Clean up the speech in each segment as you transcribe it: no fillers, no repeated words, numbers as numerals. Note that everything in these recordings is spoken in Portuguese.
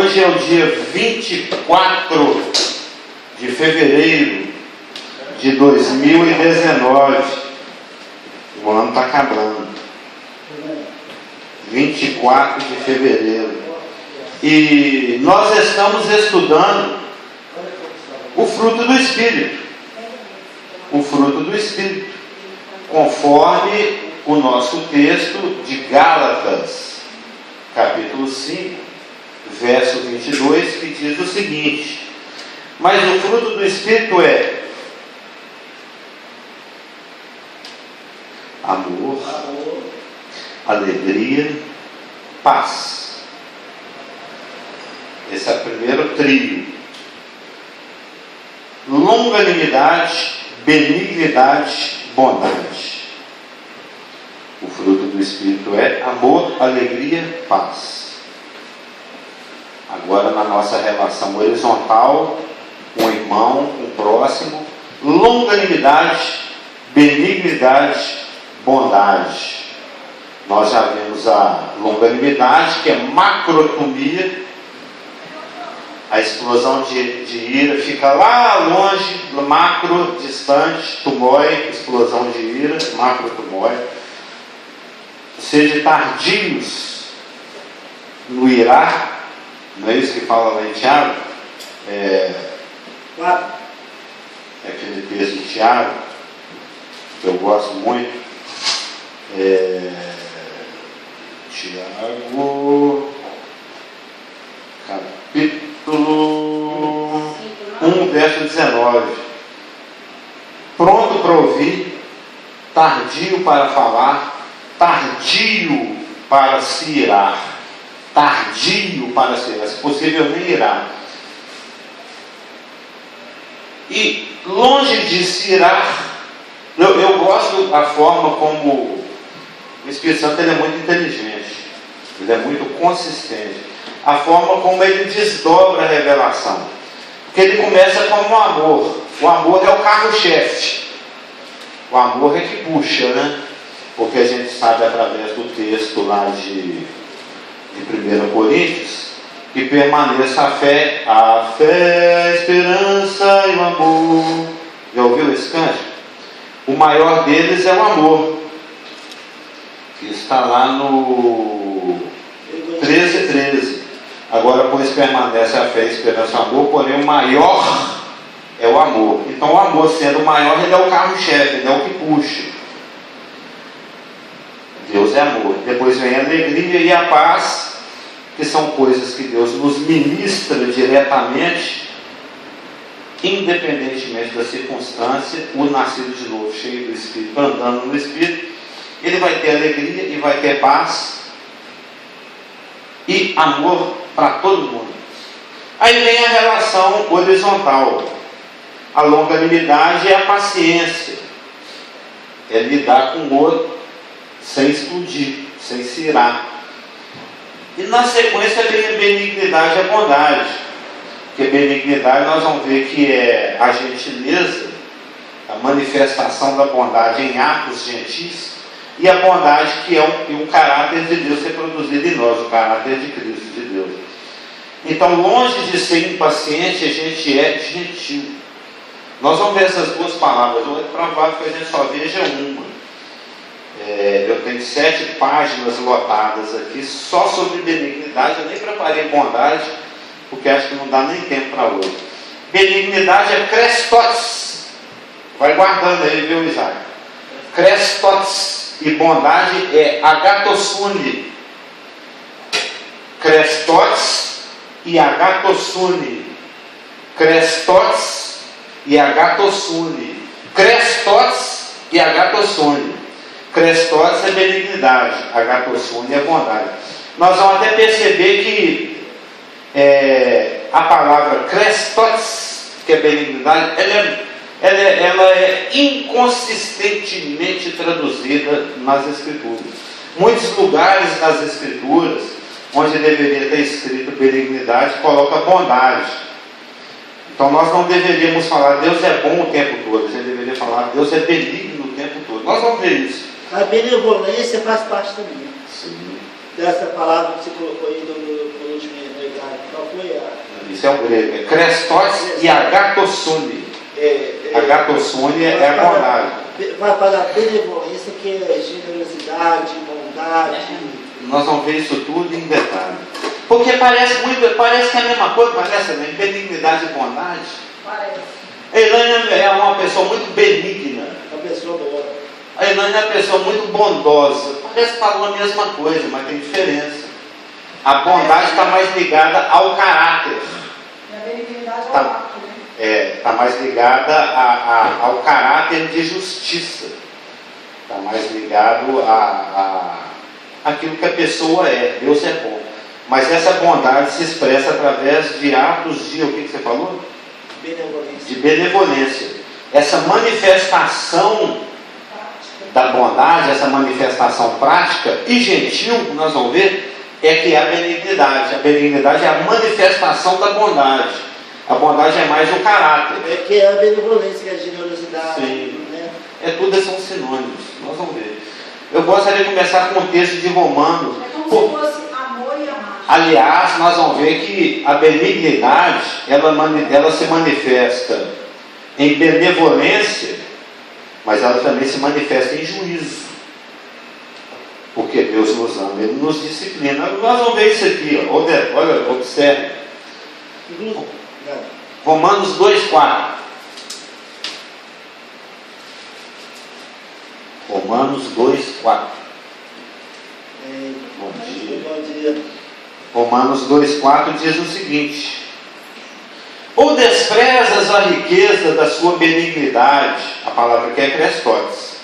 Hoje é o dia 24 de fevereiro de 2019. O ano está acabando. 24 de fevereiro. E nós estamos estudando o fruto do Espírito. O fruto do Espírito. Conforme o nosso texto de Gálatas, capítulo 5, verso 22, que diz o seguinte: mas o fruto do Espírito é amor, alegria, paz. Esse é o primeiro trio. Longanimidade, benignidade, bondade. O fruto do Espírito é amor, alegria, paz. Agora, na nossa relação horizontal, com o irmão, com o próximo, longanimidade, benignidade, bondade. Nós já vimos a longanimidade, que é macrotomia. A explosão de ira fica lá longe, macro, distante, tumói, explosão de ira, macrotumói. Sejam tardios no irar, não é isso que fala lá em Tiago? Aquele texto de Tiago, que eu gosto muito. Tiago, capítulo 1, verso 19. Pronto para ouvir, tardio para falar, tardio para se irar. Tardio para se irar, se possível nem irar. E longe de se irar, eu gosto da forma como o Espírito Santo ele é muito inteligente, ele é muito consistente. A forma como ele desdobra a revelação. Porque ele começa como o amor. O amor é o carro-chefe. O amor é que puxa, né? Porque a gente sabe através do texto lá de 1 Coríntios, que permaneça a fé, a esperança e o amor. Já ouviu esse cântico? O maior deles é o amor, que está lá no 13:13. Agora, pois permanece a fé, a esperança e o amor, porém o maior é o amor. Então o amor, sendo o maior, ele é o carro-chefe, ele é o que puxa. Deus é amor. Depois vem a alegria e a paz, que são coisas que Deus nos ministra diretamente, independentemente da circunstância. O nascido de novo, cheio do Espírito, andando no Espírito, ele vai ter alegria e vai ter paz e amor para todo mundo. Aí vem a relação horizontal. A longanimidade é a paciência, é lidar com o outro sem explodir, sem se irar. E na sequência vem a benignidade e a bondade. Porque benignidade nós vamos ver que é a gentileza, a manifestação da bondade em atos gentis, e a bondade que é um caráter de Deus reproduzido em nós, o caráter de Cristo, de Deus. Então, longe de ser impaciente, a gente é gentil. Nós vamos ver essas duas palavras. Hoje é provável que a gente só veja uma. Eu tenho 7 páginas lotadas aqui só sobre benignidade. Eu nem preparei bondade, porque acho que não dá nem tempo para hoje. Benignidade é Krestotes. Vai guardando aí, viu, Isaac? Krestotes. E bondade é Agathosune. Krestotes e Agathosune. Krestotes e Agathosune. Krestotes e Agathosune. Krestotes é benignidade, Agathosune é bondade. Nós vamos até perceber que a palavra Krestotes, que é benignidade, ela é inconsistentemente traduzida nas Escrituras. Muitos lugares nas Escrituras, onde deveria ter escrito benignidade, coloca bondade. Então nós não deveríamos falar Deus é bom o tempo todo, a gente deveria falar Deus é benigno o tempo todo. Nós vamos ver isso. A benevolência faz parte também. Sim. Dessa palavra que você colocou aí no último recado. Qual foi? Esse é o grego. É Krestos e agatossune. Agatossune é a bondade. Vai para a benevolência, que é generosidade, bondade. Nós vamos ver isso tudo em detalhe. Porque parece que é a mesma coisa, parece, né? Benignidade e bondade. Parece. A Elaine é uma pessoa muito benigna. Uma pessoa boa. A Elaine é uma pessoa muito bondosa. Parece que falam a mesma coisa, mas tem diferença. A bondade está mais ligada ao caráter. E a benignidade é o ato, né? Está mais ligada ao caráter de justiça. Está mais ligado àquilo que a pessoa é. Deus é bom. Mas essa bondade se expressa através de atos de, o que você falou? Benevolência. De benevolência. Essa manifestação da bondade, essa manifestação prática e gentil, nós vamos ver, é que é a benignidade. A benignidade é a manifestação da bondade. A bondade é mais o caráter. É que é a benevolência, que é a generosidade. Sim. Né? Tudo são sinônimos. Nós vamos ver. Eu gostaria de começar com o texto de Romanos. É como se fosse amor e amar. Aliás, nós vamos ver que a benignidade, ela se manifesta em benevolência, mas ela também se manifesta em juízo. Porque Deus nos ama, Ele nos disciplina. Nós vamos ver isso aqui, ó. Olha, observe. Romanos 2,4. Romanos 2,4. Bom dia. Bom dia. Romanos 2,4 diz o seguinte: ou desprezas a riqueza da sua benignidade, a palavra que é Krestos,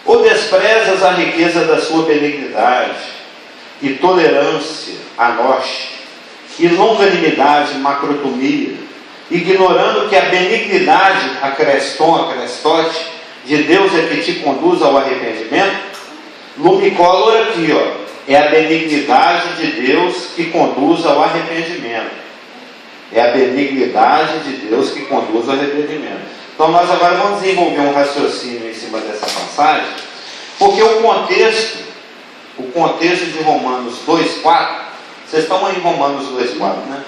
ou desprezas a riqueza da sua benignidade e tolerância, anoche, e longanimidade, macrotomia, ignorando que a benignidade, a Krestote, de Deus é que te conduz ao arrependimento. Lumicolor aqui, ó, é a benignidade de Deus que conduz ao arrependimento. É a benignidade de Deus que conduz ao arrependimento. Então nós agora vamos desenvolver um raciocínio em cima dessa passagem, porque o contexto de Romanos 2,4, vocês estão aí em Romanos 2,4, né?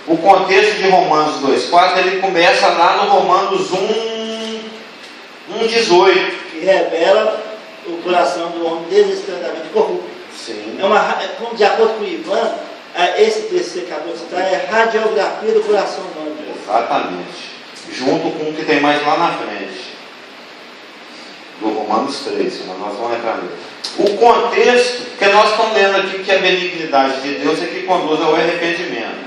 O contexto de Romanos 2,4, ele começa lá no Romanos 1,18. Que revela o coração do homem desesperadamente corrupto. Sim. De acordo com o Ivan, esse texto que você acabou de citar é a radiografia do coração humano. Exatamente. Junto com o que tem mais lá na frente. Do Romanos 3, mas nós vamos entrar nele. O contexto, que nós estamos lendo aqui que a benignidade de Deus é que conduz ao arrependimento.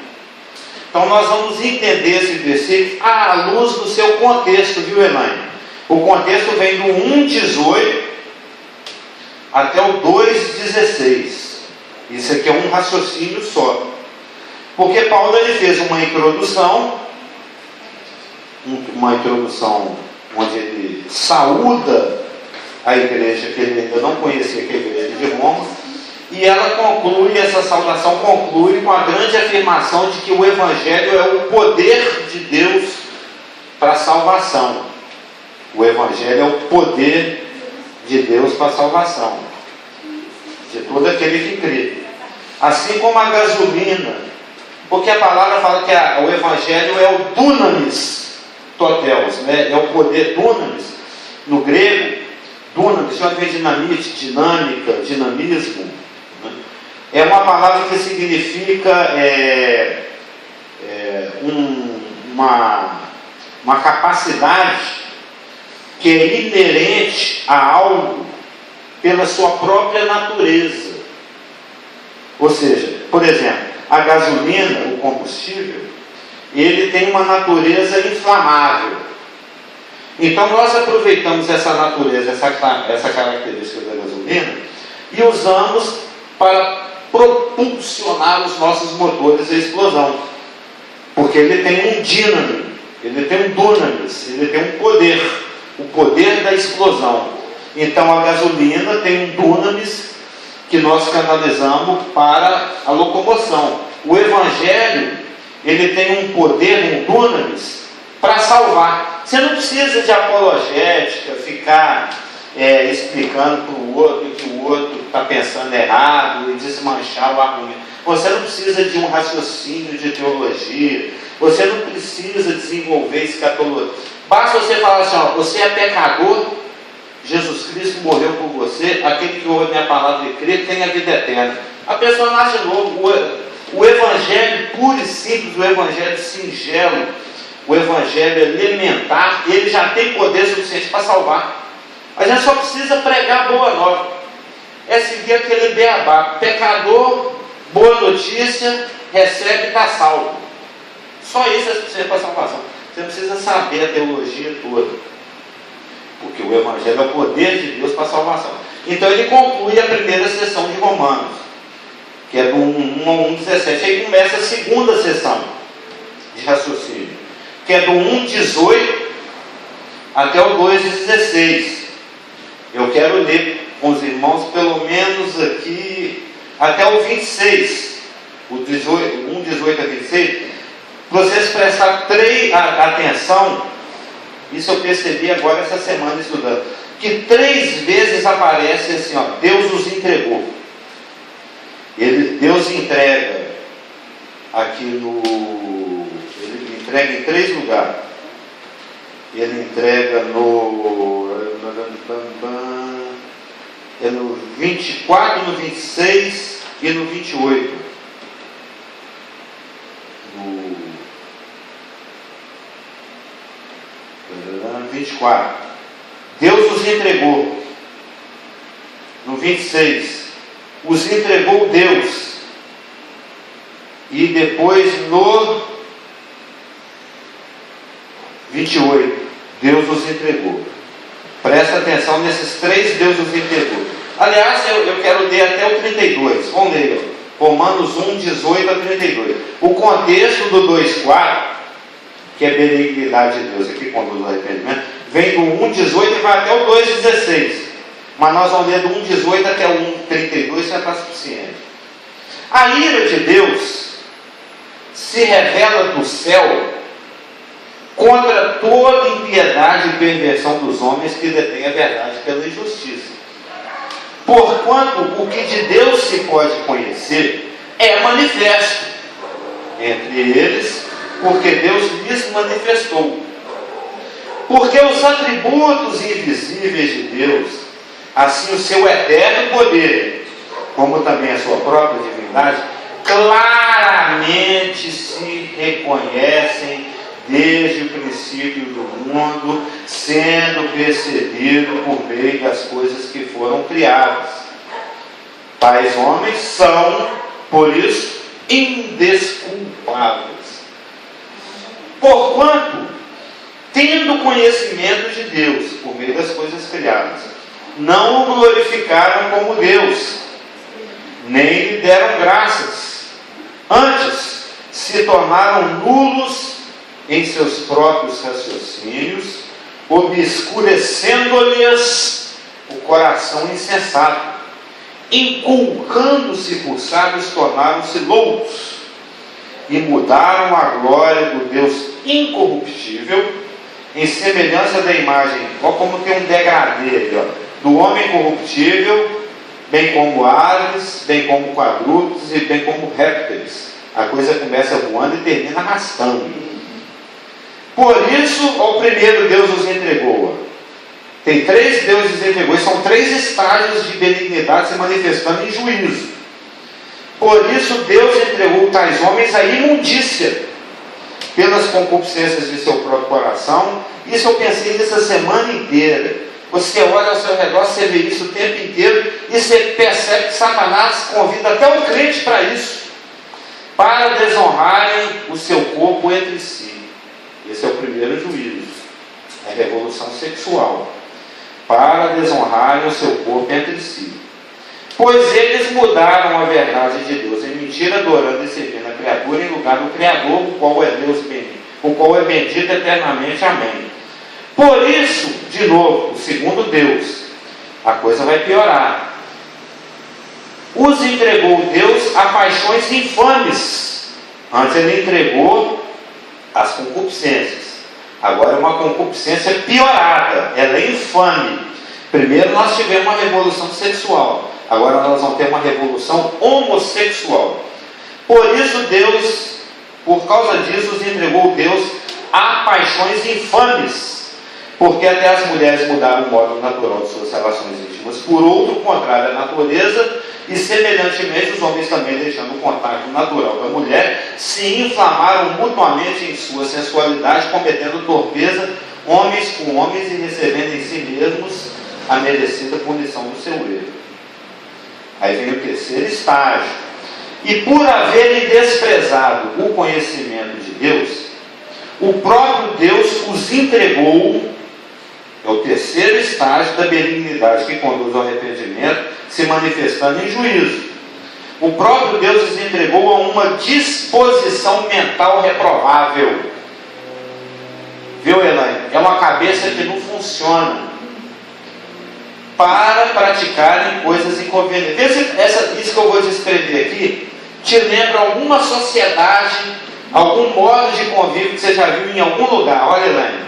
Então nós vamos entender esse versículo à luz do seu contexto, viu, Elaine? O contexto vem do 1,18 até o 2,16. Isso aqui é um raciocínio só. Porque Paulo ele fez uma introdução onde ele saúda a igreja que ele ainda não conhecia, que é a igreja de Roma, e essa saudação conclui com a grande afirmação de que o Evangelho é o poder de Deus para a salvação. O Evangelho é o poder de Deus para a salvação de todo aquele que crê. Assim como a gasolina, porque a palavra fala que o Evangelho é o dunamis totelos, né? É o poder dunamis. No grego, dunamis, já vem dinamite, dinâmica, dinamismo, né? É uma palavra que significa uma capacidade que é inerente a algo pela sua própria natureza. Ou seja, por exemplo, a gasolina, o combustível, ele tem uma natureza inflamável. Então nós aproveitamos essa natureza, essa característica da gasolina e usamos para propulsionar os nossos motores à explosão. Porque ele tem um dínamo, ele tem um dunamis, ele tem um poder, o poder da explosão. Então a gasolina tem um dunamis que nós canalizamos para a locomoção. O Evangelho, ele tem um poder, um dunamis, para salvar. Você não precisa de apologética, ficar explicando para o outro que o outro está pensando errado e desmanchar o argumento. Você não precisa de um raciocínio de teologia. Você não precisa desenvolver escatologia. Basta você falar assim, ó, você é pecador, Jesus Cristo morreu por você, aquele que ouve a minha palavra e crê tem a vida eterna. A pessoa nasce de novo. O evangelho puro e simples, o evangelho singelo, o evangelho elementar, ele já tem poder suficiente para salvar. A gente só precisa pregar a boa nova. É seguir aquele beabá. Pecador, boa notícia, recebe e está salvo. Só isso é suficiente para a salvação. Você não precisa saber a teologia toda, porque o evangelho é o poder de Deus para a salvação. Então ele conclui a primeira sessão de Romanos, que é do 1 ao 1,17. Aí começa a segunda sessão de raciocínio, que é do 1,18 até o 2,16. Eu quero ler com os irmãos pelo menos aqui até o 26, o 1,18 a 26, para vocês prestarem atenção. Isso eu percebi agora essa semana estudando, que 3 vezes aparece assim, ó, Deus os entregou. Deus entrega aqui ele entrega em 3 lugares. Ele entrega no 24, no 26 e no 28. No 24. Deus os entregou. No 26. Os entregou Deus. E depois no 28. Deus os entregou. Presta atenção nesses 3, Deus os entregou. Aliás, eu quero ler até o 32. Vamos ler. Romanos 1, 18 a 32. O contexto do 2,4, que é benignidade de Deus, aqui conduz o arrependimento, vem do 1,18 e vai até o 2,16. Mas nós vamos ler do 1,18 até o 1,32, já está suficiente. A ira de Deus se revela do céu contra toda impiedade e perversão dos homens que detêm a verdade pela injustiça. Porquanto o que de Deus se pode conhecer é manifesto entre eles, porque Deus lhes manifestou. Porque os atributos invisíveis de Deus, assim o seu eterno poder, como também a sua própria divindade, claramente se reconhecem desde o princípio do mundo, sendo percebido por meio das coisas que foram criadas. Tais homens são, por isso, indesculpáveis. Porquanto, tendo conhecimento de Deus por meio das coisas criadas, não o glorificaram como Deus, nem lhe deram graças. Antes, se tornaram nulos em seus próprios raciocínios, obscurecendo-lhes o coração insensato, inculcando-se por sábios, tornaram-se loucos, e mudaram a glória do Deus incorruptível em semelhança da imagem. Olha como tem um degradê ali, ó, do homem corruptível, bem como aves, bem como quadrúpedes e bem como répteis. A coisa começa voando e termina arrastando. Por isso, ao primeiro Deus os entregou. Tem 3 deuses entregou. E são 3 estágios de benignidade se manifestando em juízo. Por isso, Deus entregou tais homens à imundícia, pelas concupiscências de seu próprio coração. Isso eu pensei nessa semana inteira. Você olha ao seu redor, você vê isso o tempo inteiro, e você percebe que Satanás convida até um crente para isso, para desonrarem o seu corpo entre si. Esse é o primeiro juízo, a revolução sexual, para desonrarem o seu corpo entre si. Pois eles mudaram a verdade de Deus em mentira, adorando e servindo a criatura em lugar do Criador, o qual é Deus bendito, o qual é bendito eternamente. Amém. Por isso, de novo, o segundo Deus, a coisa vai piorar. Os entregou Deus a paixões infames. Antes ele entregou as concupiscências. Agora é uma concupiscência piorada, ela é infame. Primeiro nós tivemos uma revolução sexual, agora nós vamos ter uma revolução homossexual. Por isso Deus, por causa disso, os entregou Deus a paixões infames, porque até as mulheres mudaram o modo natural de suas relações íntimas por outro contrário à natureza, e semelhantemente os homens também, deixando o contato natural da mulher, se inflamaram mutuamente em sua sensualidade, cometendo torpeza homens com homens e recebendo em si mesmos a merecida punição do seu erro. Aí vem o terceiro estágio. E por haverem desprezado o conhecimento de Deus, o próprio Deus os entregou. É o terceiro estágio da benignidade que conduz ao arrependimento, se manifestando em juízo. O próprio Deus os entregou a uma disposição mental reprovável. Viu, Elaine? É uma cabeça que não funciona para praticarem coisas inconvenientes. Isso que eu vou descrever aqui te lembra alguma sociedade, algum modo de convívio que você já viu em algum lugar. Olha, Elaine,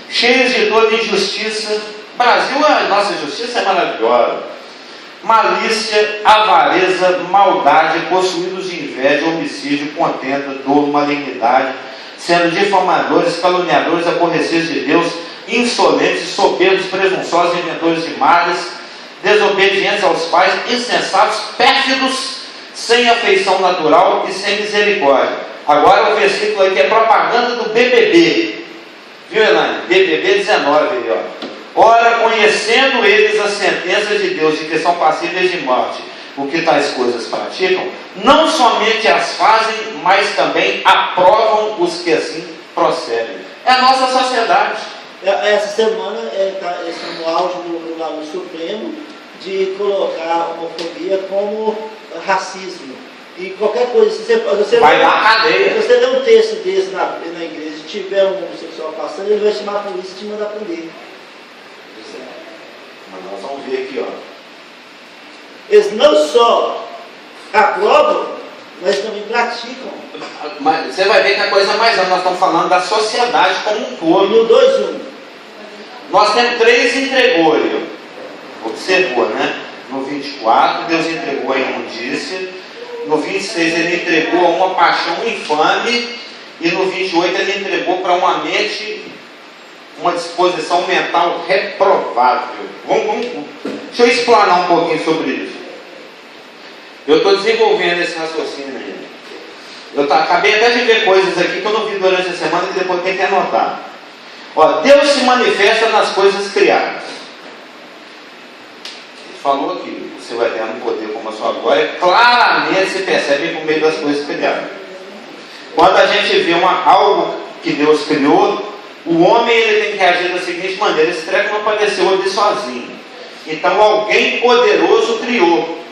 cheios de toda injustiça. Brasil, a nossa justiça é maravilhosa. Malícia, avareza, maldade, possuídos de inveja, homicídio, contenda, dor, malignidade, sendo difamadores, caluniadores, aborrecidos de Deus, insolentes, soberbos, presunçosos, inventores de males, desobedientes aos pais, insensatos, pérfidos, sem afeição natural e sem misericórdia. Agora o versículo aí que é propaganda do BBB. Viu, Elaine? BBB 19 aí, ó. Ora, conhecendo eles a sentença de Deus de que são passíveis de morte, o que tais coisas praticam, não somente as fazem, mas também aprovam os que assim procedem. É a nossa sociedade. Essa semana está no auge do Tribunal Supremo de colocar a homofobia como racismo. E qualquer coisa, se você vai na cadeia. Se você ler um texto desse na igreja, se tiver um homossexual passando, ele vai chamar a polícia e te mandar prender. Mas nós vamos ver aqui, ó. Eles não só aprovam, mas também praticam. Mas você vai ver que a coisa mais ampla, nós estamos falando da sociedade como um todo. No 2:1. Nós temos 3 entregou ali. Observou, né? No 24, Deus entregou a imundícia. No 26, ele entregou a uma paixão infame. E no 28, ele entregou para uma mente, uma disposição mental reprovável. Deixa eu explanar um pouquinho sobre isso. Eu estou desenvolvendo esse raciocínio ainda. Eu acabei até de ver coisas aqui que eu não vi durante a semana que depois tem que anotar. Ó, Deus se manifesta nas coisas criadas. Ele falou aqui, você vai ter um poder como a sua glória, claramente se percebe por meio das coisas criadas. Quando a gente vê algo que Deus criou, o homem ele tem que reagir da seguinte maneira: esse treco não apareceu ali sozinho. Então alguém poderoso criou.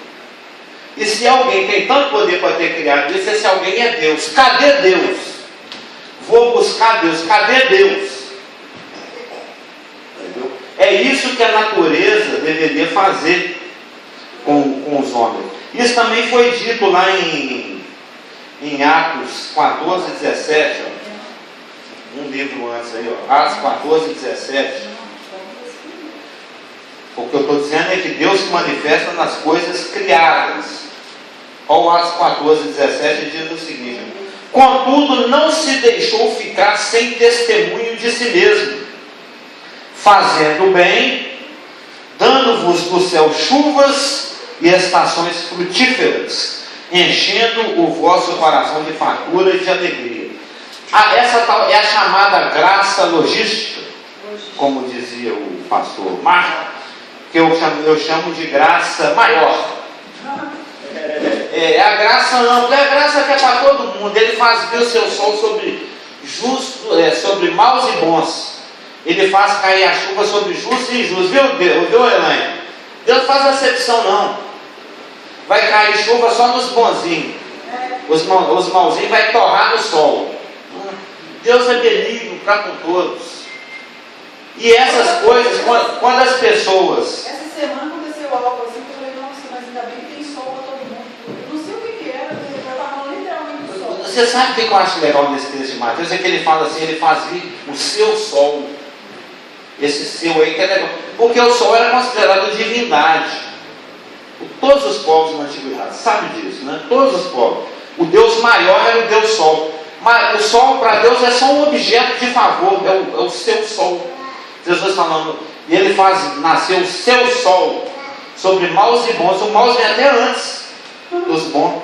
E se alguém tem tanto poder para ter criado isso, esse alguém é Deus. Cadê Deus? Vou buscar Deus. Cadê Deus? Entendeu? É isso que a natureza deveria fazer com os homens. Isso também foi dito lá em Atos 14, 17. Ó. Um livro antes aí, ó. Atos 14, 17. O que eu estou dizendo é que Deus se manifesta nas coisas criadas. Olha o Atos 14, 17 diz o seguinte: contudo não se deixou ficar sem testemunho de si mesmo, fazendo bem, dando-vos do céu chuvas e estações frutíferas, enchendo o vosso coração de fartura e de alegria. Essa tal é a chamada graça logística, como dizia o pastor Marco, que eu chamo de graça maior. É a graça ampla, é a graça que é para todo mundo. Ele faz vir o seu sol sobre sobre maus e bons. Ele faz cair a chuva sobre justos e injustos. Viu, Elaine? Deus faz acepção não. Vai cair chuva só nos bonzinhos. Os mauzinhos vai torrar no sol. Deus é benigno para com todos. E essas coisas, quando as pessoas... Essa semana aconteceu algo assim, que eu falei, nossa, mas ainda bem que tem sol para todo mundo. Eu não sei o que era, porque já estava literalmente o sol. Você sabe o que eu acho legal nesse texto de Mateus? É que ele fala assim, ele faz vir o seu sol. Esse seu aí que é legal. Porque o sol era considerado divindade. Todos os povos na antiguidade sabem disso, né? Todos os povos. O Deus maior era o Deus Sol. Mas o Sol para Deus é só um objeto de favor, é o seu Sol. Jesus falando, e ele faz nascer o seu Sol sobre maus e bons. O maus vem até antes dos bons.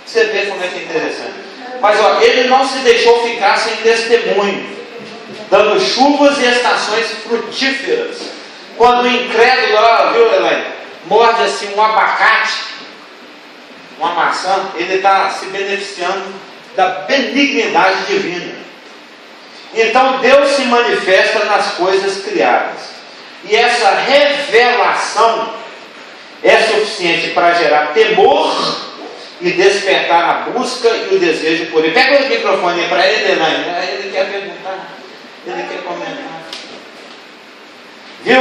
Você vê como é que é interessante. Mas ó, ele não se deixou ficar sem testemunho, dando chuvas e estações frutíferas. Quando o incrédulo, ó, viu, Elaine, morde assim um abacate, uma maçã, ele está se beneficiando da benignidade divina. Então Deus se manifesta nas coisas criadas. E essa revelação é suficiente para gerar temor e despertar a busca e o desejo por ele. Pega o microfone para ele, Elaine. Ele quer perguntar, ele quer comentar. Viu?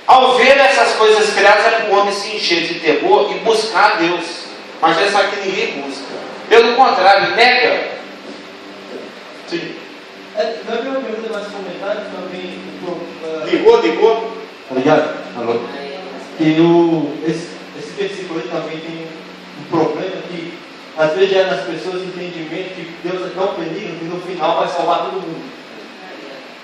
Ao ver essas coisas criadas, é para o homem se encher de temor e buscar a Deus. Mas já sabe que ninguém busca. Pelo contrário, nega. Sim. Não é minha pergunta, mas comentário também. Ligou? Obrigado. Alô. Que esse versículo aí também tem um problema que às vezes gera nas pessoas o entendimento que Deus é tão benigno que no final vai salvar todo mundo.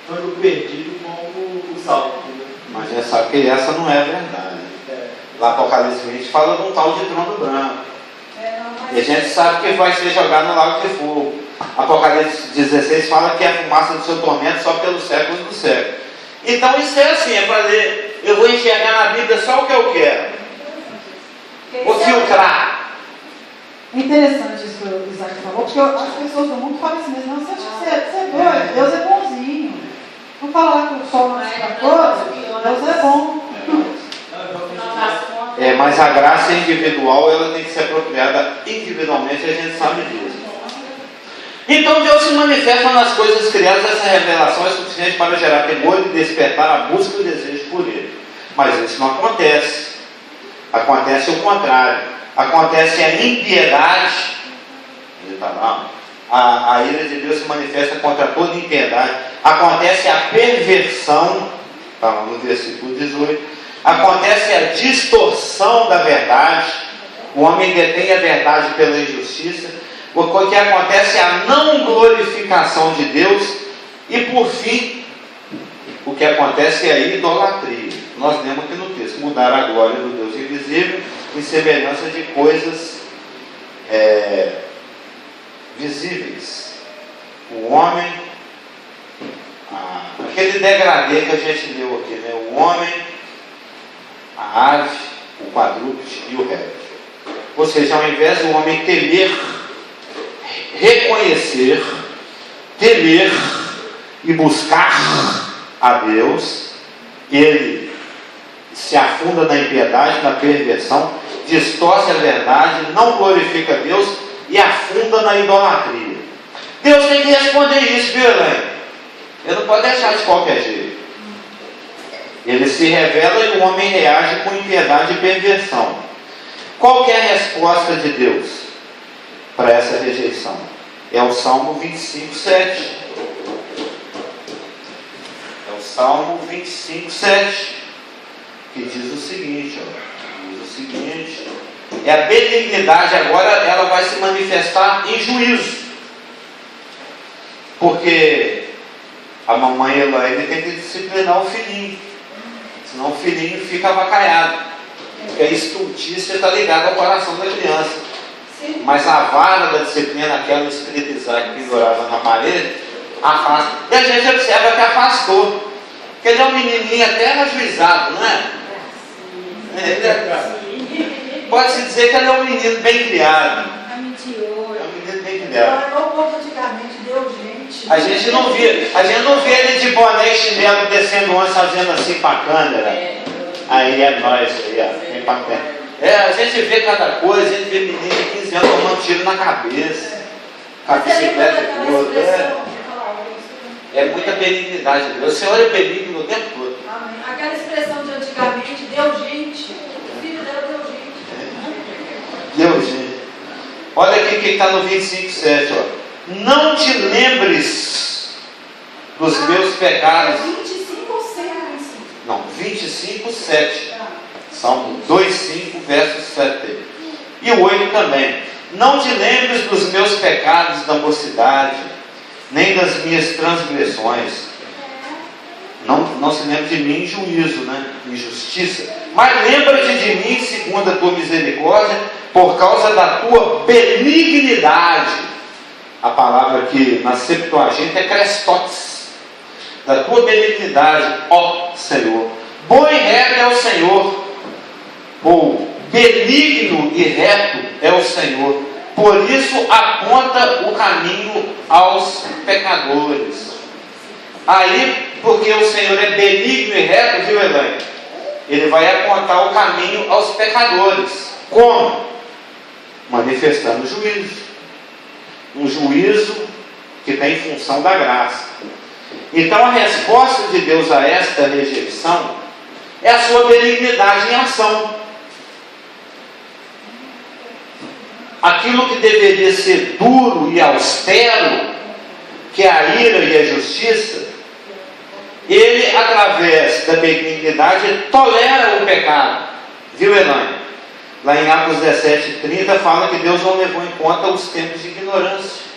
Então o perdido como o salvo. Mas já sabe que essa não é a verdade. Lá Apocalipse 20 fala de um tal de trono branco. E a gente sabe que vai ser jogado no lago de fogo. Apocalipse 16 fala que é a fumaça do seu tormento só pelos séculos do século. Então isso é assim, é para ler. Eu vou enxergar na Bíblia só o que eu quero. Vou filtrar. É interessante isso que o Isaac falou, porque as pessoas do mundo falam assim, não, você é doido, Deus é bonzinho. Não fala lá que o sol não é para todos, Deus é bom. Mas a graça individual, ela tem que ser apropriada individualmente, a gente sabe disso. Então Deus se manifesta nas coisas criadas. Essa revelação é suficiente para gerar temor e despertar a busca e o desejo por ele. Mas isso não acontece. Acontece o contrário. Acontece a impiedade. Ele está lá. A ira de Deus se manifesta contra toda impiedade. Acontece a perversão. Está lá no versículo 18. Acontece a distorção da verdade. O homem detém a verdade pela injustiça. O que acontece é a não glorificação de Deus. E por fim, o que acontece é a idolatria. Nós lemos aqui no texto: mudar a glória do Deus invisível em semelhança de coisas visíveis. O homem, aquele degradê que a gente leu aqui, né? O homem, a ave, o quadrúpede e o réptil. Ou seja, ao invés do homem temer, reconhecer, temer e buscar a Deus, ele se afunda na impiedade, na perversão, distorce a verdade, não glorifica Deus e afunda na idolatria. Deus tem que responder isso, viu, Elaine? Ele não pode deixar de qualquer jeito. Ele se revela e o homem reage com impiedade e perversão. Qual que é a resposta de Deus para essa rejeição? É o Salmo 25, 7. É o Salmo 25, 7. Que diz o seguinte, é a benignidade agora, ela vai se manifestar em juízo. Porque a mamãe Elaine tem que disciplinar o filhinho. Senão o filhinho fica avacalhado. Porque a estultícia está ligada ao coração da criança. Sim. Mas a vara da disciplina, aquela escrita Isaac pendurada na parede, afasta. E a gente observa que afastou. Porque ele é um menininho até ajuizado, não é? Pode-se dizer que ele é um menino bem criado. É um menino bem criado. O povo antigamente deu gente. A gente não via ele de boné e chinelo descendo onde fazendo assim para a câmera. Aí é nós, aí, ó, vem para perto. A gente vê cada coisa, a gente vê menino de 15 anos tomando tiro na cabeça, com a bicicleta e tudo. É muita benignidade de Deus. O Senhor é benigno o tempo todo. Amém. Aquela expressão de antigamente, deu gente. O filho dela deu gente. Deu gente. Olha aqui o que está no 25, 7. Ó. Não te lembres dos meus pecados. 25 ou 7? Não, 25, 7. Salmo 2, 5, verso 7. E o 8 também. Não te lembres dos meus pecados da mocidade, nem das minhas transgressões. Não se lembre de mim em juízo, né? Em justiça. Mas lembra-te de mim segundo a tua misericórdia, por causa da tua benignidade. A palavra que na Septuaginta é Crestotes. Da tua benignidade, ó Senhor. Bom e reto é o Senhor, ou benigno e reto é o Senhor. Por isso aponta o caminho aos pecadores. Aí, porque o Senhor é benigno e reto, viu, Elaine? Ele vai apontar o caminho aos pecadores. Como? Manifestando juízo. Um juízo que tem função da graça. Então a resposta de Deus a esta rejeição é a sua benignidade em ação. Aquilo que deveria ser duro e austero, que é a ira e a justiça, ele, através da benignidade, tolera o pecado. Viu, Elaine? Lá em Atos 17:30 fala que Deus não levou em conta os tempos de ignorância.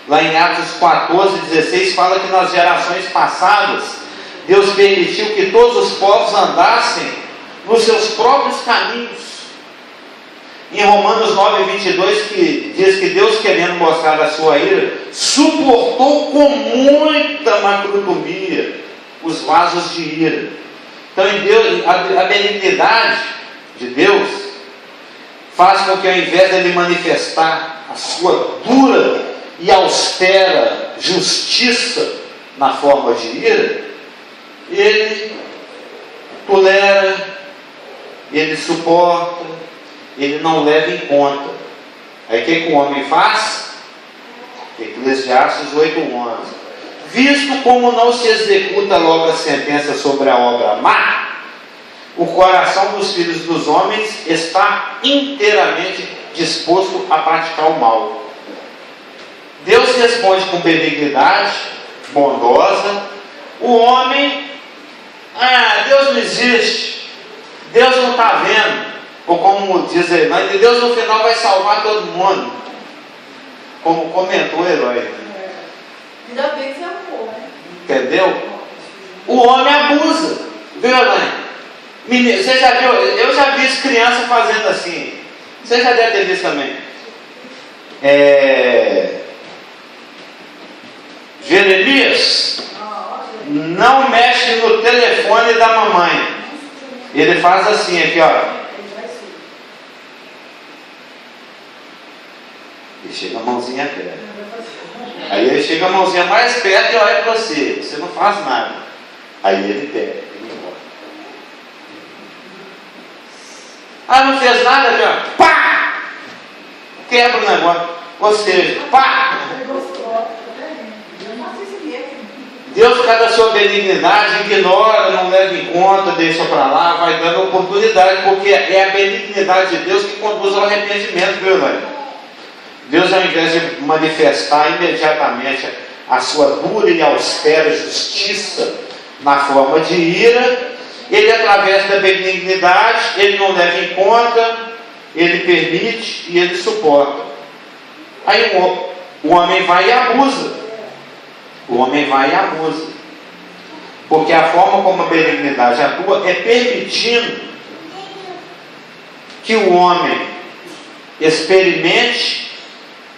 Lá em Atos 14:16 fala que nas gerações passadas Deus permitiu que todos os povos andassem nos seus próprios caminhos. Em Romanos 9:22 que diz que Deus, querendo mostrar a sua ira, suportou com muita macrotomia os vasos de ira. Então em Deus, a benignidade de Deus faz com que, ao invés de ele manifestar a sua dura e austera justiça na forma de ira, ele tolera, ele suporta, ele não leva em conta. Aí o que o homem faz? Eclesiastes 8:11. Visto como não se executa logo a sentença sobre a obra má, o coração dos filhos dos homens está inteiramente disposto a praticar o mal. Deus responde com benignidade, bondosa. O homem, Deus não existe, Deus não está vendo. Ou como diz ele, mas Deus no final vai salvar todo mundo. Como comentou o herói. Ainda bem que você amou, né? Entendeu? O homem abusa. Viu, Elaine? Menino, você já viu? Eu já vi criança fazendo assim. Você já deve ter visto também. Jeremias não mexe no telefone da mamãe. Ele faz assim, aqui, ó. Ele chega a mãozinha perto. Aí ele chega a mãozinha mais perto e olha para você. Você não faz nada. Aí ele pega. Não fez nada, já. Pá! Quebra o negócio. Ou seja, pá! Deus, por causa da sua benignidade, ignora, não leva em conta, deixa para lá, vai dando oportunidade, porque é a benignidade de Deus que conduz ao arrependimento, viu, irmão? Deus, ao invés de manifestar imediatamente a sua dura e austera justiça na forma de ira, ele, através da benignidade, ele não leva em conta, ele permite e ele suporta. Aí o homem vai e abusa. O homem vai e abusa. Porque a forma como a benignidade atua é permitindo que o homem experimente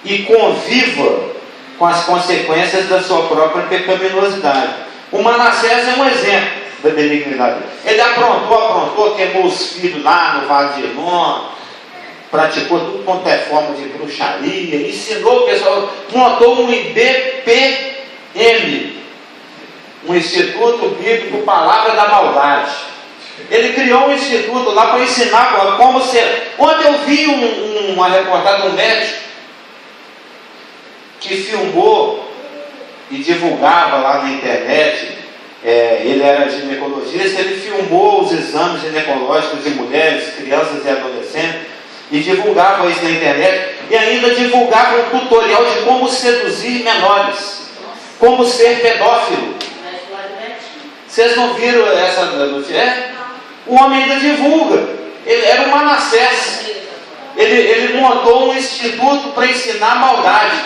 e conviva com as consequências da sua própria pecaminosidade. O Manassés é um exemplo da benignidade. Ele aprontou, queimou os filhos lá no Vale de Hermon, praticou tudo quanto é forma de bruxaria, ensinou o pessoal, montou um IBPM, um Instituto Bíblico Palavra da Maldade. Ele criou um instituto lá para ensinar como ser. Ontem eu vi uma reportagem de um médico que filmou e divulgava lá na internet. Ele era ginecologista, ele filmou os exames ginecológicos de mulheres, crianças e adolescentes e divulgava isso na internet, e ainda divulgava um tutorial de como seduzir menores, como ser pedófilo. Vocês não viram essa notícia? O homem ainda divulga. Ele era um Manassés. Ele montou um instituto para ensinar maldade.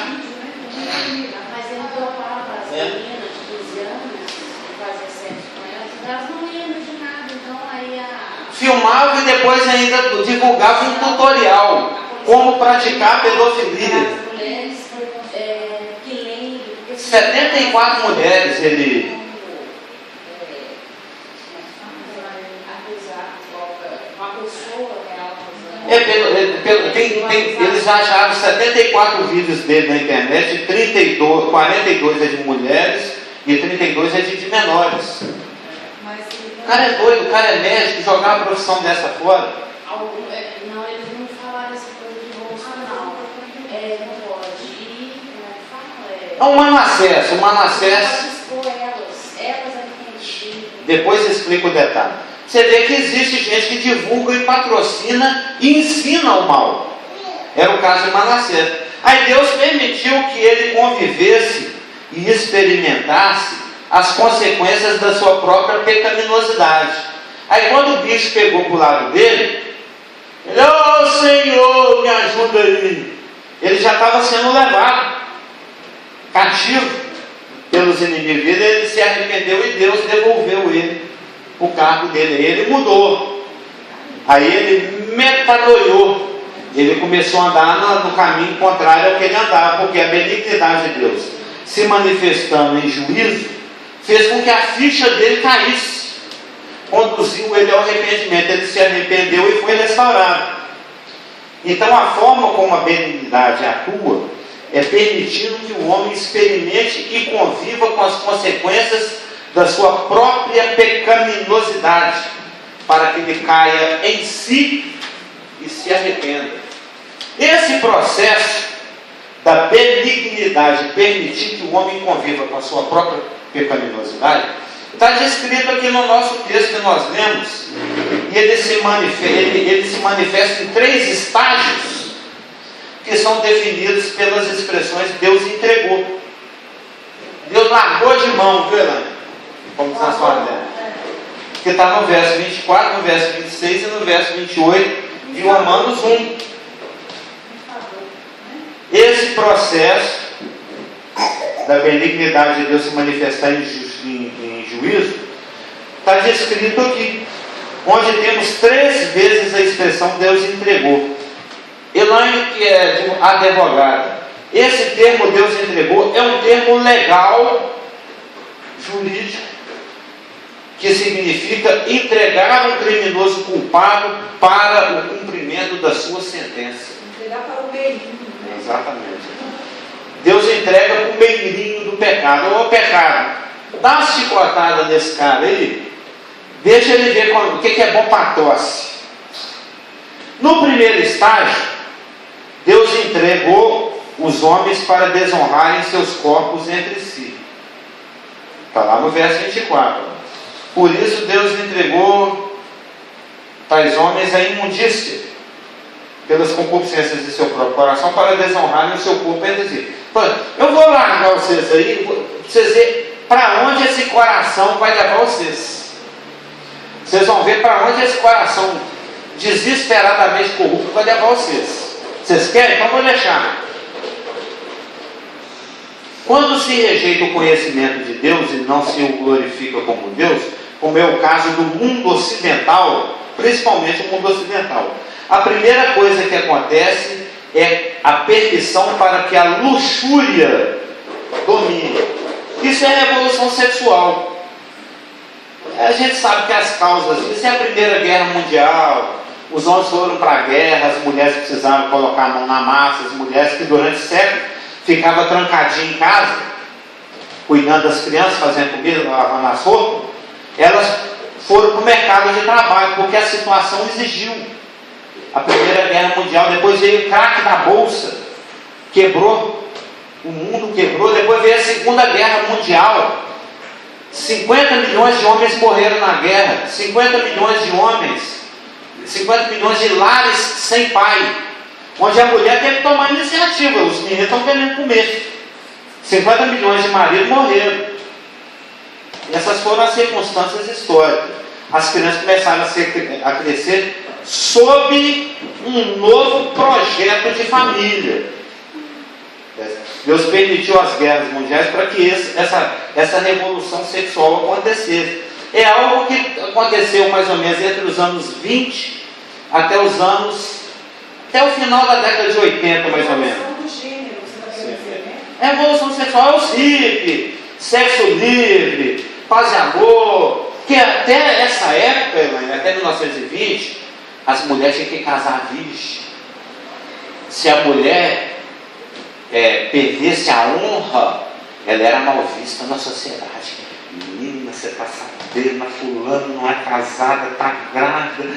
Mas ele topava as meninas de 12 anos, fazer sexo com elas não lembram de nada, então aí Filmava e depois ainda divulgava um tutorial, como praticar pedofilia. as mulheres que lembram. 74 mulheres ele... Acusar uma pessoa real Eles acharam 74 vídeos dele na internet, 42 é de mulheres e 32 é de menores. O cara é doido, o cara é médico, jogar uma profissão dessa fora. Não, eles não falaram essa coisa de bolsa, não. Não pode ir, É um Manassés, o Manassés. pode expor elas é que tem. Depois explico o detalhe. Você vê que existe gente que divulga e patrocina e ensina o mal. Era o caso de Manassés. Aí Deus permitiu que ele convivesse e experimentasse as consequências da sua própria pecaminosidade. Aí quando o bicho pegou para o lado dele, ele, ô Senhor, me ajuda aí. Ele já estava sendo levado cativo pelos inimigos dele. Ele se arrependeu e Deus devolveu ele o cargo dele. Ele mudou. Aí ele metanoiou. Ele começou a andar no caminho contrário ao que ele andava, porque a benignidade de Deus, se manifestando em juízo, fez com que a ficha dele caísse, conduziu ele ao arrependimento. Ele se arrependeu e foi restaurado. Então a forma como a benignidade atua é permitindo que o homem experimente e conviva com as consequências da sua própria pecaminosidade, para que ele caia em si e se arrependa. Esse processo da benignidade, permitir que o homem conviva com a sua própria pecaminosidade, está descrito aqui no nosso texto que nós lemos, e ele se manifesta em 3 estágios, que são definidos pelas expressões Deus entregou. Deus largou de mão, viu, Elane? Como diz a sua dela. Que está no verso 24, no verso 26 e no verso 28 de Romanos 1. Esse processo da benignidade de Deus se manifestar em juízo está descrito aqui, onde temos 3 vezes a expressão Deus entregou. Elaine, que é advogada, esse termo Deus entregou é um termo legal, jurídico, que significa entregar um criminoso culpado para o cumprimento da sua sentença. Entregar para o meirinho. Exatamente. Deus entrega para o meirinho do pecado. Ô pecado, dá uma chicotada nesse cara aí, deixa ele ver o que é bom para a tosse. No primeiro estágio, Deus entregou os homens para desonrarem seus corpos entre si. Está lá no verso 24. Por isso Deus entregou tais homens à imundícia, pelas concupiscências de seu próprio coração, para desonrarem o seu corpo entre si. Eu vou largar vocês aí, para vocês verem para onde esse coração vai levar vocês. Vocês vão ver para onde esse coração desesperadamente corrupto vai levar vocês. Vocês querem? Então vou deixar. Quando se rejeita o conhecimento de Deus e não se o glorifica como Deus, como é o caso do mundo ocidental, principalmente o mundo ocidental, a primeira coisa que acontece é a permissão para que a luxúria domine. Isso é revolução sexual. A gente sabe que as causas disso é a Primeira Guerra Mundial. Os homens foram para a guerra, as mulheres precisavam colocar a mão na massa, as mulheres que durante séculos ficavam trancadinhas em casa, cuidando das crianças, fazendo comida, lavando as roupas, elas foram para o mercado de trabalho, porque a situação exigiu. A Primeira Guerra Mundial, depois veio o craque da Bolsa, quebrou, o mundo quebrou, depois veio a Segunda Guerra Mundial, 50 milhões de homens morreram na guerra, 50 milhões de homens, 50 milhões de lares sem pai, onde a mulher teve que tomar iniciativa, os meninos estão querendo comer, 50 milhões de maridos morreram. Essas foram as circunstâncias históricas. As crianças começaram a crescer sob um novo projeto de família. Deus permitiu as guerras mundiais para que essa revolução sexual acontecesse. É algo que aconteceu mais ou menos entre os anos 20 até o final da década de 80, mais ou menos. É a revolução sexual, é o CIP, sexo livre, paz e amor, que até essa época, até 1920, as mulheres tinham que casar virgem. Se a mulher perdesse a honra, ela era mal vista na sociedade. Menina, você está sabendo, a fulana não é casada, está grávida.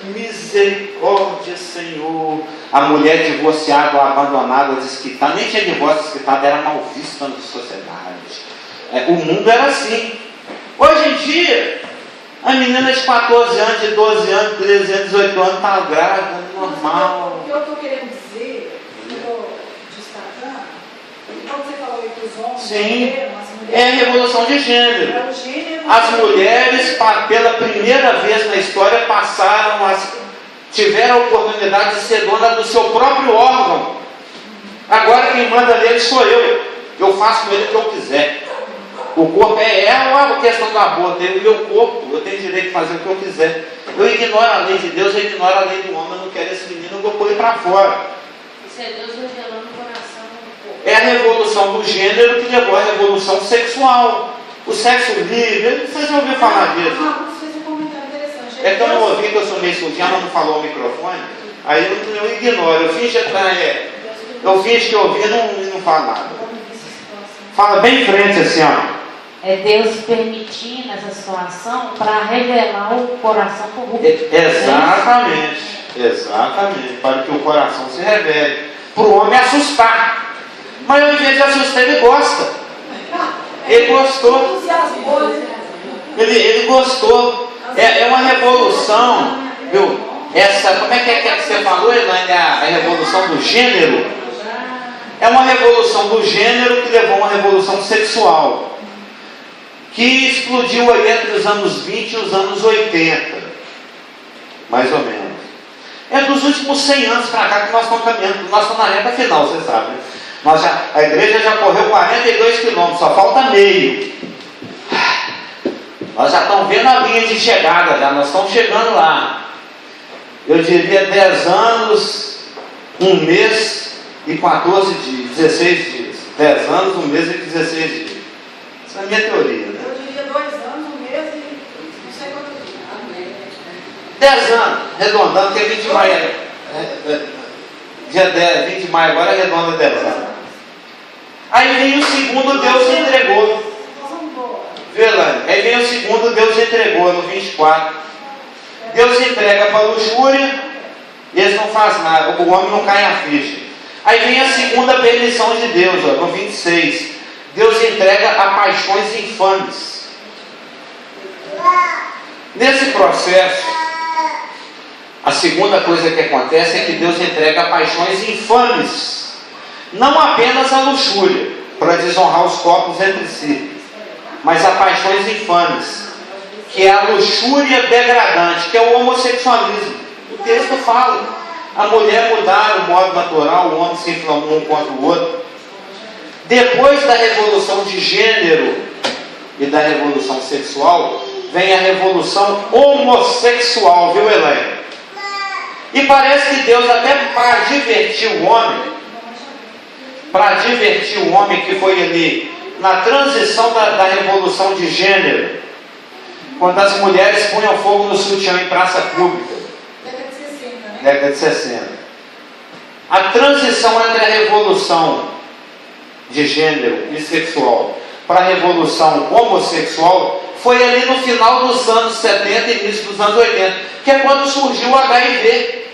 Misericórdia, Senhor. A mulher divorciada ou abandonada, desquitada, nem tinha divórcio desquitado, era mal vista na sociedade. O mundo era assim. Hoje em dia, a menina de 14 anos, de 12 anos, 13 anos, 18 anos, está grávida, normal. O que eu estou querendo dizer, eu estou destacando, quando você falou aí para os homens, sim, as mulheres, é a revolução de gênero. é o gênero. As mulheres, pela primeira vez na história, tiveram a oportunidade de ser dona do seu próprio órgão. Agora quem manda nele sou eu. Eu faço com ele o que eu quiser. O corpo é uma questão do aborto. O meu corpo, eu tenho direito de fazer o que eu quiser. Eu ignoro a lei de Deus, eu ignoro a lei do homem. Eu não quero esse menino, eu vou pôr ele para fora. Isso é Deus revelando o coração do corpo. É a revolução do gênero que levou à revolução sexual. O sexo livre, vocês já ouviram falar disso? Você fez um comentário interessante. É que eu não ouvi, que eu sou meio surdinho, ela não falou o microfone, aí eu ignoro, eu finge que eu ouvi e não falo nada. Fala bem em frente assim, ó. É Deus permitindo essa situação para revelar o coração corrupto. Exatamente, para que o coração se revele. Para o homem assustar. Mas ao invés de assustar, ele gosta. Ele gostou. Ele gostou. É uma revolução, viu? Como é que você falou, Elaine? A revolução do gênero. É uma revolução do gênero que levou a uma revolução sexual, que explodiu aí entre os anos 20 e os anos 80, mais ou menos. É dos últimos 100 anos para cá que nós estamos caminhando. Nós estamos na reta final, você sabe, né? A igreja já correu 42 quilômetros, só falta meio. Nós já estamos vendo a linha de chegada, nós estamos chegando lá. Eu diria 10 anos, 1 mês e 14 dias, 16 dias. 10 anos, 1 mês e 16 dias. Essa é a minha teoria, né? Eu diria 2 anos, 1 mês e não sei quanto dia. 10 anos, arredondando, que é 20 de maio. Dia 10, 20 de maio, agora arredonda 10 anos. Aí vem o segundo, Deus entregou. Aí vem o segundo, Deus entregou no 24. Deus entrega para a luxúria, e eles não fazem nada, o homem não cai na ficha. Aí vem a segunda permissão de Deus, no 26. Deus entrega a paixões infames. Nesse processo, a segunda coisa que acontece é que Deus entrega a paixões infames. Não apenas a luxúria, para desonrar os corpos entre si, mas a paixões infames, que é a luxúria degradante, que é o homossexualismo. O texto fala, a mulher mudar o modo natural, o homem se inflamou um contra o outro. Depois da revolução de gênero e da revolução sexual, vem a revolução homossexual, viu, Elaine? E parece que Deus, até para divertir o homem que foi ali na transição da revolução de gênero, quando as mulheres punham fogo no sutiã em praça pública, Década de 60, né? década de 60. A transição entre a revolução de gênero e sexual para a revolução homossexual foi ali no final dos anos 70 e início dos anos 80, que é quando surgiu o HIV.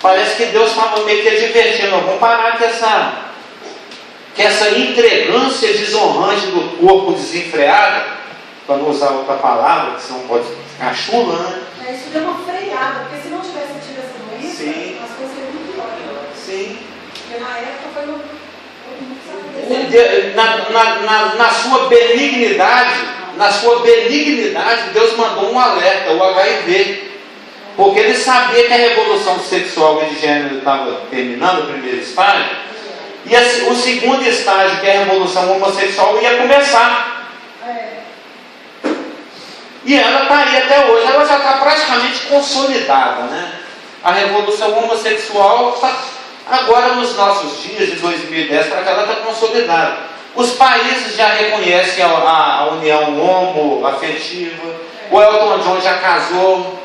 Parece que Deus estava meio que divertindo. Vamos parar com essa entregância desonrante do corpo desenfreado, para não usar outra palavra, que senão pode ficar chula, né? Isso deu uma freada, porque se não tivesse tido essa doença, Sim. as coisas seriam muito piores. Sim. Porque na época foi no... Na sua benignidade, Deus mandou um alerta, o HIV. Porque ele sabia que a revolução sexual e de gênero estava terminando, o primeiro estágio, e o segundo estágio, que é a revolução homossexual, ia começar. E ela está aí até hoje, ela já está praticamente consolidada, né? A revolução homossexual está agora nos nossos dias, de 2010 para cá, ela está consolidada. Os países já reconhecem a união homoafetiva. O Elton John já casou,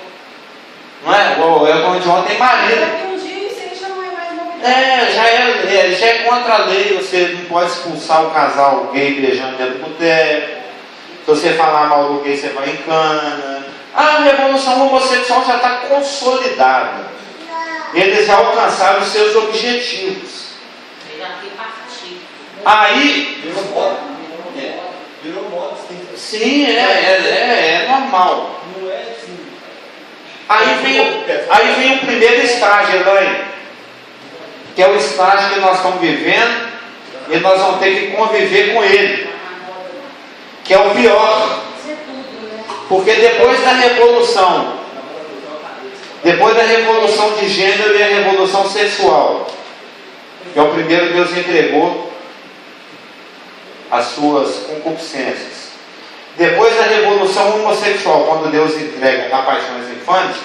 não é? O Elton John tem marido. Daqui um dia isso aí já não é mais novidade. Já é contra a lei, você não pode expulsar o casal gay beijando dentro do boteco. Se você falar mal do gay, você vai em cana. A revolução homossexual já está consolidada. Eles já alcançaram os seus objetivos. Aí. Virou moda. Virou moda. Sim, é normal. Não é assim. Aí vem o primeiro estágio, Elaine, que é o estágio que nós estamos vivendo, e nós vamos ter que conviver com ele, que é o pior. Porque depois da revolução de gênero e a revolução sexual, que é o primeiro que Deus entregou as suas concupiscências. Depois da revolução homossexual, quando Deus entrega a paixões infantes,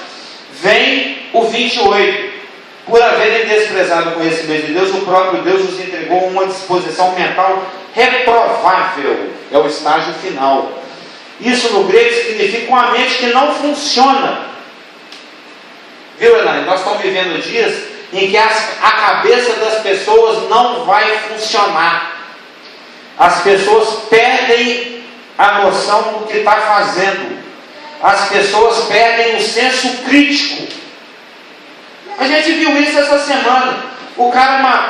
vem o 28. Por haverem desprezado o conhecimento de Deus, o próprio Deus os entregou uma disposição mental reprovável. É o estágio final. Isso no grego significa uma mente que não funciona. Viu, Elaine? Nós estamos vivendo dias em que a cabeça das pessoas não vai funcionar. As pessoas perdem a noção do que está fazendo. As pessoas perdem o senso crítico. A gente viu isso essa semana. O cara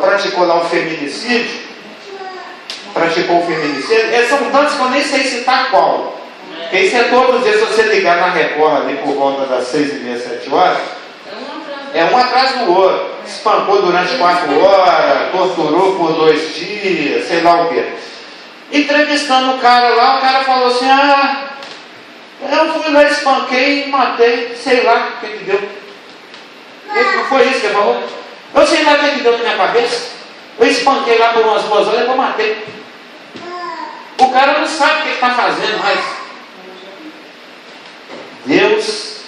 praticou lá o feminicídio. Praticou o feminicídio. São tantos que eu nem sei citar qual. Porque isso é todos os dias, se você ligar na Record ali por volta das 6h30, 7 horas, é um atrás do outro. Espancou durante 4 horas, torturou por 2 dias, sei lá o quê. Entrevistando o cara lá, o cara falou assim: eu fui lá, espanquei, matei, sei lá o que deu. Não foi isso que ele falou? Eu sei lá o que deu na minha cabeça. Eu espanquei lá por umas 2 horas e eu matei. O cara não sabe o que está fazendo mais. Deus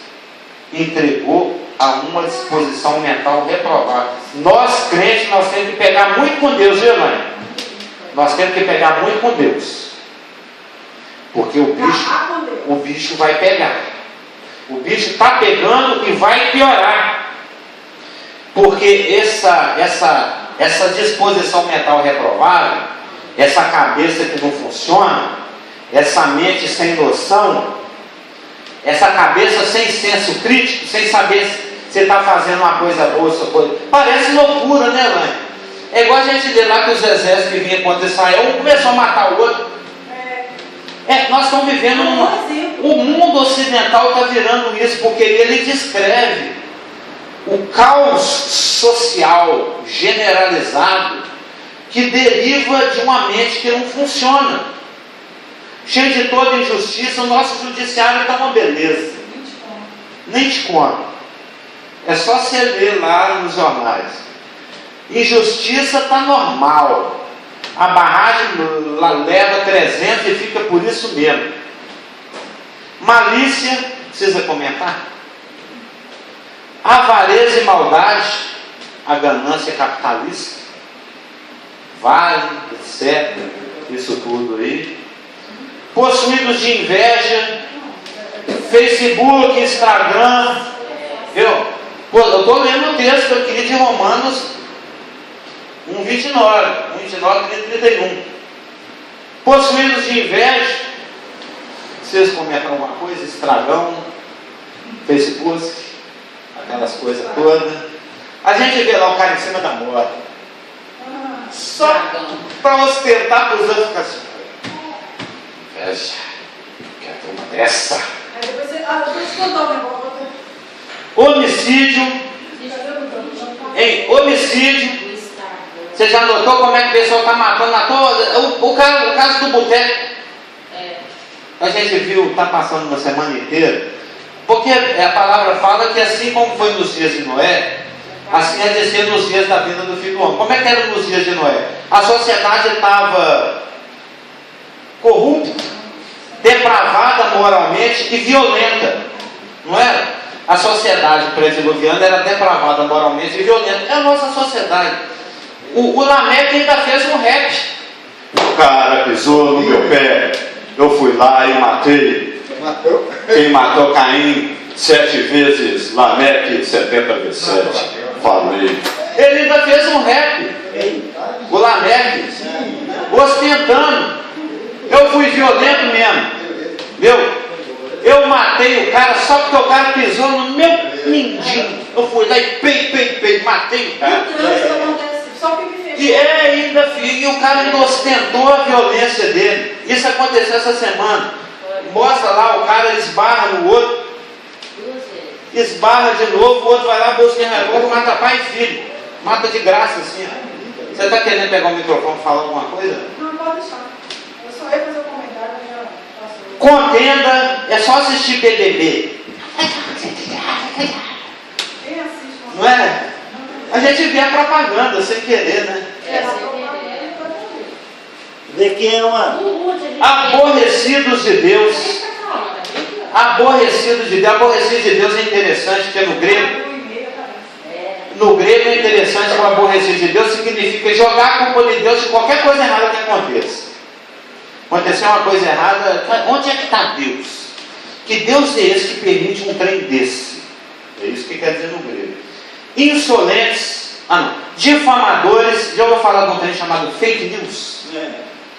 entregou a uma disposição mental reprovada. Nós, crentes, nós temos que pegar muito com Deus, viu, mãe? Nós temos que pegar muito com Deus. Porque o bicho vai pegar. O bicho está pegando e vai piorar. Porque essa disposição mental reprovada, essa cabeça que não funciona, essa mente sem noção, essa cabeça sem senso crítico, sem saber se você está fazendo uma coisa boa, outra coisa. Parece loucura, né, mãe? É igual a gente vê lá que os exércitos que vinham contra Israel, um começou a matar o outro. Nós estamos vivendo o mundo ocidental está virando isso, porque ele descreve o caos social generalizado que deriva de uma mente que não funciona, cheio de toda injustiça. O nosso judiciário está uma beleza, nem te conto. É só você ler lá nos jornais. Injustiça está normal. A barragem leva 300 e fica por isso mesmo. Malícia, precisa comentar? Avareza e maldade, a ganância capitalista, vale, etc. Isso tudo aí. Possuídos de inveja, Facebook, Instagram. Eu estou lendo o texto aqui de Romanos 1:29, 31. Possuídos de inveja. Vocês comentam alguma coisa? Estragão, Facebook, aquelas coisas todas. A gente vê lá o cara em cima da moto, só para ostentar para os outros ficar assim: inveja, quero ter uma dessa. Aí depois você contou o negócio. Homicídio. Homicídio. Você já notou como é que o pessoal está matando a toda? O caso do boteco. A gente viu, está passando uma semana inteira, Porque a palavra fala que assim como foi nos dias de Noé, assim é de ser nos dias da vida do Filho do Homem. Como é que era nos dias de Noé? A sociedade estava corrupta, depravada moralmente e violenta. Não era? A sociedade pré-diluviana era depravada moralmente e violenta. É a nossa sociedade. O Lameque ainda fez um rap. O cara pisou no meu pé, eu fui lá e matei. Matou? Quem matou Caim 7 vezes, Lameque 70 vezes 7. Falei. Ele ainda fez um rap. O Lameque, ostentando. Eu fui violento mesmo. Eu matei o cara só porque o cara pisou no meu mindinho. Eu fui lá e matei o cara. No trânsito acontece, só que me fechou. E o cara ainda ostentou a violência dele. Isso aconteceu essa semana. Mostra lá, o cara esbarra no outro, esbarra de novo, o outro vai lá, busca em revólver, mata pai e filho. Mata de graça assim. Ó. Você está querendo pegar o microfone e falar alguma coisa? Não, pode deixar. Eu só ia fazer um comentário, já passou. Contenda, é só assistir BBB. Quem assiste uma Não é? A gente vê a propaganda sem querer, né? Vê quem é uma. Aborrecidos de Deus. Aborrecidos de Deus. Aborrecido de Deus é interessante, porque no grego é interessante que o aborrecido de Deus significa jogar a culpa de Deus de qualquer coisa errada que aconteça. Aconteceu uma coisa errada, onde é que está Deus? Que Deus é esse que permite um trem desse? É isso que quer dizer no grego. Insolentes, difamadores, já ouviu falar de um trem chamado fake news?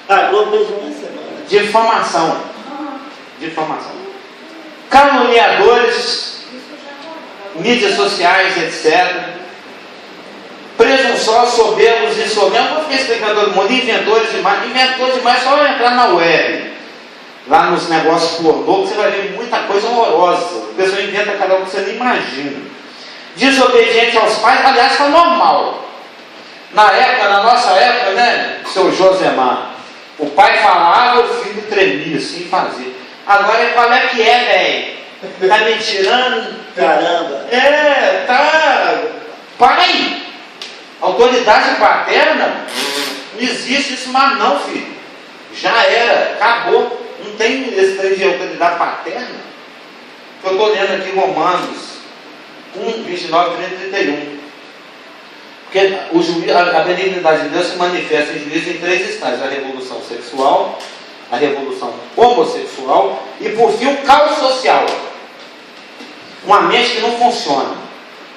A Globo fez uma semana. Difamação. Caluniadores, mídias sociais, etc. Presunçosos, soberbos, insolentes. Não vou ficar explicando todo mundo. Inventores demais, só entrar na web. Lá nos negócios pornô, você vai ver muita coisa horrorosa. A pessoa inventa cada um que você nem imagina. Desobediente aos pais, aliás, foi normal. Na nossa época, né, seu Josemar, o pai falava, o filho tremia assim e fazia. Agora, qual é que é, velho? Tá me tirando? Caramba! Tá. Pai! Autoridade paterna? Não existe isso mais não, filho. Já era, acabou. Não tem esse trem de autoridade paterna. Eu estou lendo aqui Romanos 1, 29, 30 e 31. Porque a benignidade de Deus se manifesta em juízo em 3 estágios: a revolução sexual, a revolução homossexual e, por fim, o caos social. Uma mente que não funciona.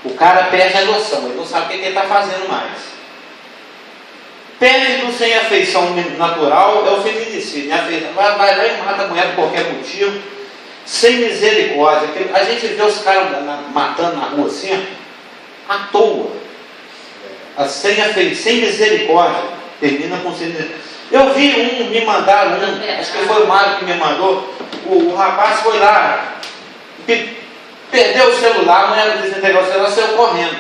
O cara perde a noção, ele não sabe o que ele está fazendo mais. Perde sem afeição natural é o feminicídio. Vai lá e mata a mulher por qualquer motivo, sem misericórdia. A gente vê os caras matando na rua assim, à toa. Sem misericórdia. Termina com sem misericórdia. Eu vi me mandaram acho que foi o Mário que me mandou. O rapaz foi lá, perdeu o celular, a mulher não quis entregar o celular, saiu correndo.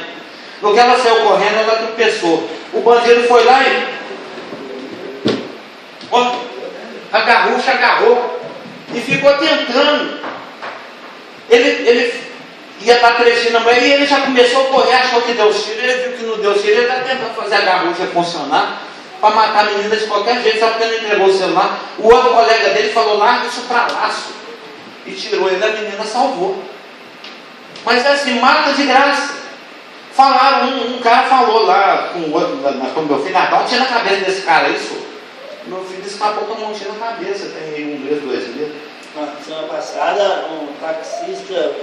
No que ela saiu correndo, ela tropeçou. O bandido foi lá e a garrucha agarrou e ficou tentando. Ele ia dar trechinho na mulher e ele já começou a correr, achou que deu tiro, ele viu que não deu tiro, ele está tentando fazer a garrucha funcionar para matar a menina de qualquer jeito, sabe porque ele entregou o celular. O outro colega dele falou: larga isso para laço, e tirou ele, a menina salvou. Mas é assim, mata de graça. Falaram, um cara falou lá com o outro, com meu filho, dá um tiro na cabeça desse cara, isso. Meu filho escapou, tomou um tiro na cabeça, tem aí 1 mês, 2 meses. Na semana passada, um taxista,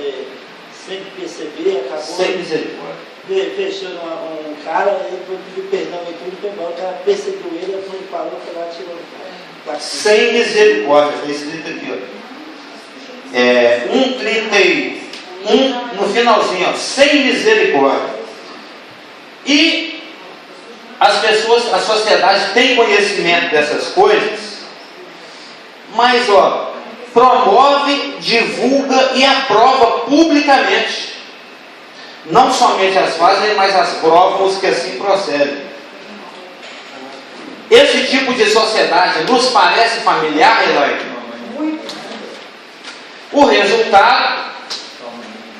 sem perceber, acabou. Sem misericórdia. Fechou um cara, ele pediu perdão e tudo, foi embora. O cara perseguiu ele, ele parou, foi lá e tirou o cara. Sem misericórdia, está escrito aqui, ó. 1:31, no finalzinho, ó, sem misericórdia. E a sociedade tem conhecimento dessas coisas, mas promove, divulga e aprova publicamente. Não somente as fazem, mas as provam os que assim procedem. Esse tipo de sociedade nos parece familiar, Eloy? O resultado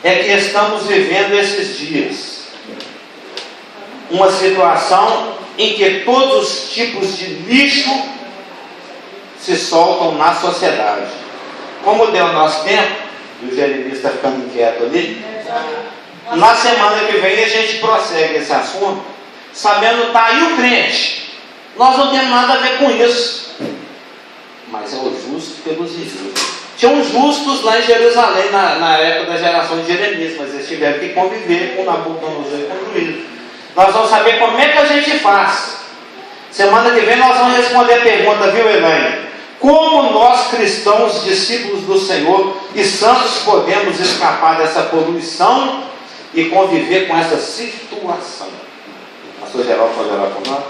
é que estamos vivendo esses dias uma situação em que todos os tipos de lixo se soltam na sociedade. Como deu o nosso tempo, e o Jeremias está ficando inquieto ali, na semana que vem a gente prossegue esse assunto, sabendo que está aí o crente. Nós não temos nada a ver com isso, mas é o justo pelos injustos. Tinham justos lá em Jerusalém na época da geração de Jeremias, mas eles tiveram que conviver com Nabucodonosor e com o juízo. Nós vamos saber como é que a gente faz. Semana que vem nós vamos responder a pergunta, viu, Elaine? Como nós cristãos, discípulos do Senhor e santos, podemos escapar dessa poluição e conviver com essa situação? Pastor Geraldo pode orar por nós?